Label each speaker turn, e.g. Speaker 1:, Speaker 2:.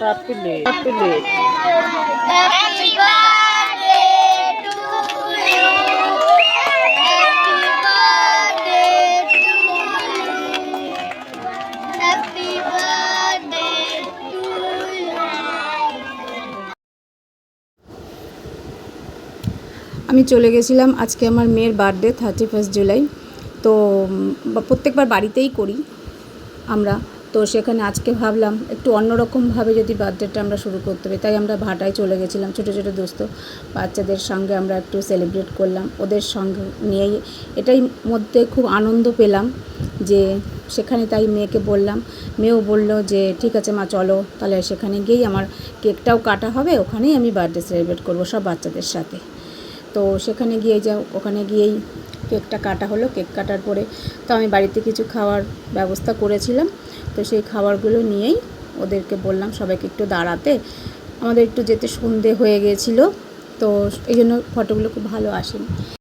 Speaker 1: Happily. Happily.
Speaker 2: Happy birthday to you. Happy birthday to you. Happy birthday to you.
Speaker 3: আমি চলে গেছিলাম আজকে আমার মেয়ের বার্থডে 31 জুলাই। তো প্রত্যেকবার বাড়িতেই করি আমরা, তো সেখানে আজকে ভাবলাম একটু অন্যরকমভাবে যদি বার্থডেটা আমরা শুরু করতে পারি, তাই আমরা ভাটায় চলে গেছিলাম। ছোটো ছোটো দোস্ত বাচ্চাদের সঙ্গে আমরা একটু সেলিব্রেট করলাম, ওদের সঙ্গে নিয়েই এটাই মধ্যে খুব আনন্দ পেলাম যে সেখানে। তাই মেয়েকে বললাম, মেয়েও বললো যে ঠিক আছে মা চলো, তাহলে সেখানে গিয়েই আমার কেকটাও কাটা হবে, ওখানেই আমি বার্থডে সেলিব্রেট করবো সব বাচ্চাদের সাথে। তো সেখানে ওখানে গিয়েই কেকটা কাটা হলো। কেক কাটার পরে তো আমি বাড়িতে কিছু খাওয়ার ব্যবস্থা করেছিলাম, তো সেই খাবারগুলো নিয়েই ওদেরকে বললাম সবাইকে একটু দাঁড়াতে। আমাদের একটু যেতে সন্ধে হয়ে গিয়েছিলো, তো এই জন্য ফটোগুলো খুব ভালো আসেনি।